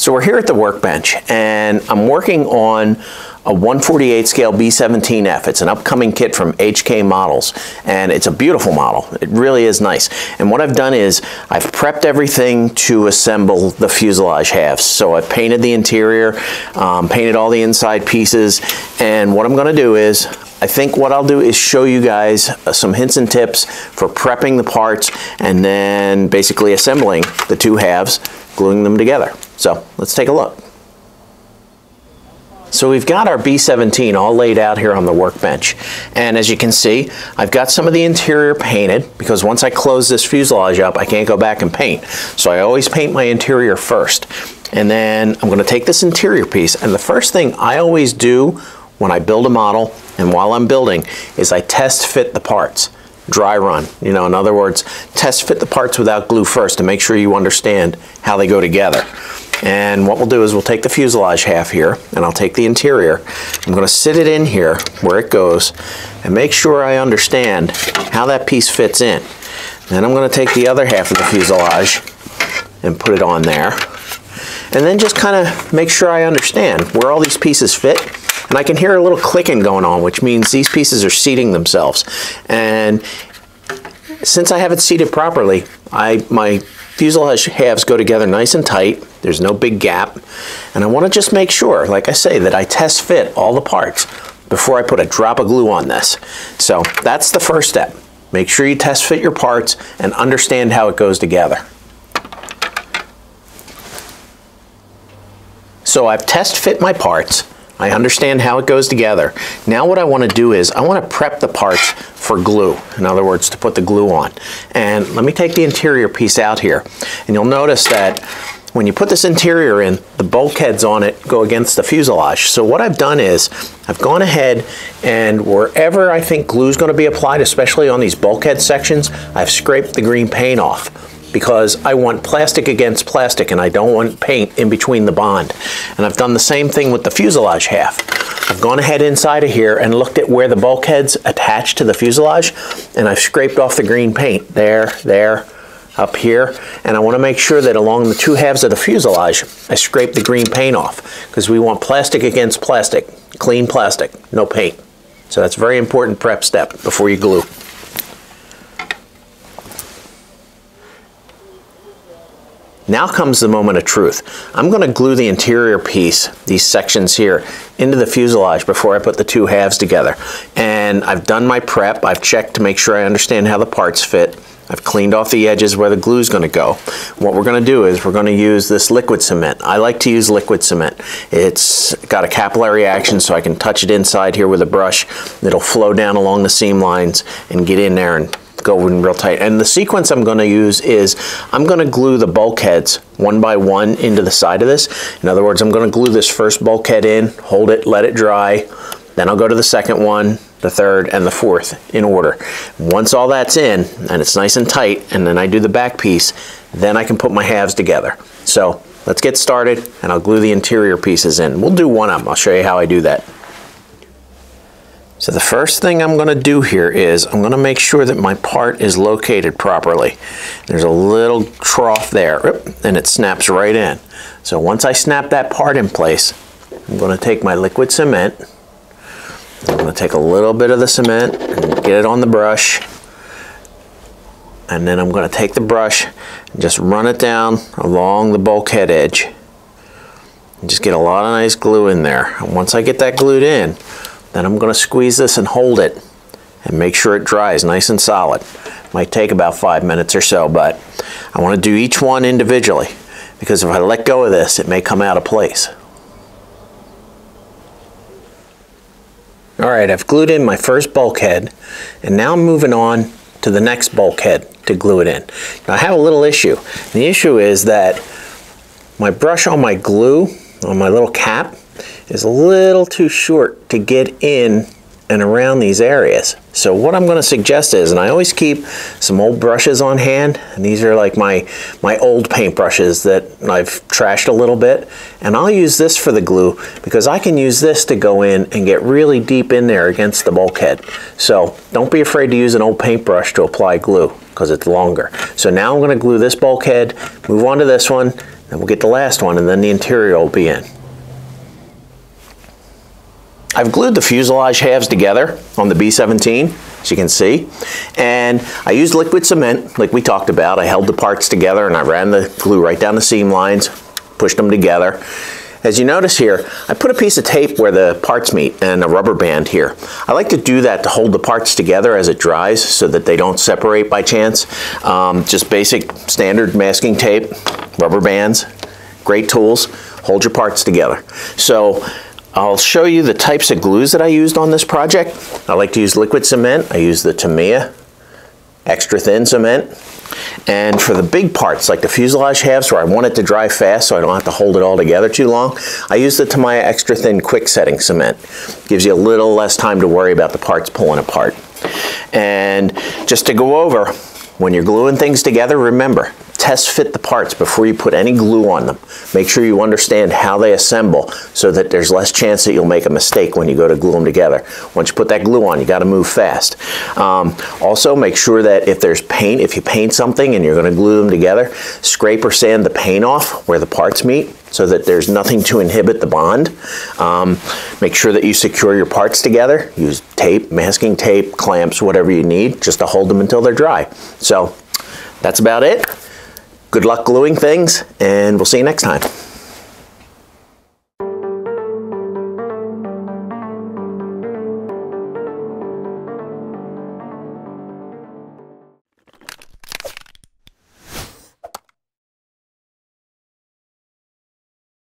So we're here at the workbench and I'm working on a 1/48 scale B-17F. It's an upcoming kit from HK Models and it's a beautiful model. It really is nice. And what I've done is I've prepped everything to assemble the fuselage halves. So I've painted the interior, painted all the inside pieces, and what I'm going to do is I think what I'll do is show you guys some hints and tips for prepping the parts and then basically assembling the two halves, gluing them together. So let's take a look. So we've got our B-17 all laid out here on the workbench, and as you can see I've got some of the interior painted because once I close this fuselage up I can't go back and paint. So I always paint my interior first, and then I'm going to take this interior piece, and the first thing I always do when I build a model and while I'm building is I test fit the parts. Dry run, you know, in other words, test fit the parts without glue first to make sure you understand how they go together. And what we'll do is we'll take the fuselage half here and I'll take the interior. I'm going to sit it in here where it goes and make sure I understand how that piece fits in. Then I'm going to take the other half of the fuselage and put it on there. And then just kind of make sure I understand where all these pieces fit. And I can hear a little clicking going on, which means these pieces are seating themselves. And since I have it seated properly, my fuselage halves go together nice and tight. There's no big gap. And I want to just make sure, like I say, that I test fit all the parts before I put a drop of glue on this. So that's the first step. Make sure you test fit your parts and understand how it goes together. So I've test fit my parts. I understand how it goes together. Now what I want to do is I want to prep the parts for glue. In other words, to put the glue on. And let me take the interior piece out here. And you'll notice that when you put this interior in, the bulkheads on it go against the fuselage. So what I've done is I've gone ahead and wherever I think glue is going to be applied, especially on these bulkhead sections, I've scraped the green paint off, because I want plastic against plastic and I don't want paint in between the bond. And I've done the same thing with the fuselage half. I've gone ahead inside of here and looked at where the bulkheads attach to the fuselage, and I've scraped off the green paint there, up here, and I want to make sure that along the two halves of the fuselage I scrape the green paint off, because we want plastic against plastic, clean plastic, no paint. So that's a very important prep step before you glue. Now comes the moment of truth. I'm going to glue the interior piece, these sections here, into the fuselage before I put the two halves together. And I've done my prep. I've checked to make sure I understand how the parts fit. I've cleaned off the edges where the glue is going to go. What we're going to do is we're going to use this liquid cement. I like to use liquid cement. It's got a capillary action, so I can touch it inside here with a brush. It'll flow down along the seam lines and get in there and go in real tight. And the sequence I'm going to use is I'm going to glue the bulkheads one by one into the side of this. In other words, I'm going to glue this first bulkhead in, hold it, let it dry. Then I'll go to the second one, the third, and the fourth in order. Once all that's in and it's nice and tight, and then I do the back piece, then I can put my halves together. So let's get started and I'll glue the interior pieces in. We'll do one of them. I'll show you how I do that. So the first thing I'm going to do here is I'm going to make sure that my part is located properly. There's a little trough there and it snaps right in. So once I snap that part in place, I'm going to take my liquid cement. I'm going to take a little bit of the cement and get it on the brush. And then I'm going to take the brush and just run it down along the bulkhead edge. And just get a lot of nice glue in there. And once I get that glued in, then I'm going to squeeze this and hold it and make sure it dries nice and solid. Might take about 5 minutes or so, but I want to do each one individually, because if I let go of this, it may come out of place. Alright, I've glued in my first bulkhead, and now I'm moving on to the next bulkhead to glue it in. Now I have a little issue. The issue is that my brush on my glue, on my little cap, is a little too short to get in and around these areas. So what I'm going to suggest is, and I always keep some old brushes on hand, and these are like my old paint brushes that I've trashed a little bit, and I'll use this for the glue because I can use this to go in and get really deep in there against the bulkhead. So don't be afraid to use an old paintbrush to apply glue because it's longer. So now I'm going to glue this bulkhead, move on to this one, Then we'll get the last one, and then the interior will be in. I've glued the fuselage halves together on the B-17, as you can see, and I used liquid cement like we talked about. I held the parts together and I ran the glue right down the seam lines, pushed them together. As you notice here, I put a piece of tape where the parts meet and a rubber band here. I like to do that to hold the parts together as it dries so that they don't separate by chance. Just basic standard masking tape, rubber bands, great tools, hold your parts together. So I'll show you the types of glues that I used on this project. I like to use liquid cement. I use the Tamiya extra thin cement. And for the big parts, like the fuselage halves where I want it to dry fast so I don't have to hold it all together too long, I use the Tamiya extra thin quick setting cement. Gives you a little less time to worry about the parts pulling apart. And just to go over, when you're gluing things together, remember, test fit the parts before you put any glue on them. Make sure you understand how they assemble so that there's less chance that you'll make a mistake when you go to glue them together. Once you put that glue on, you got to move fast. Also, make sure that if there's paint, if you paint something and you're going to glue them together, scrape or sand the paint off where the parts meet so that there's nothing to inhibit the bond. Make sure that you secure your parts together. Use tape, masking tape, clamps, whatever you need, just to hold them until they're dry. So that's about it. Good luck gluing things, and we'll see you next time.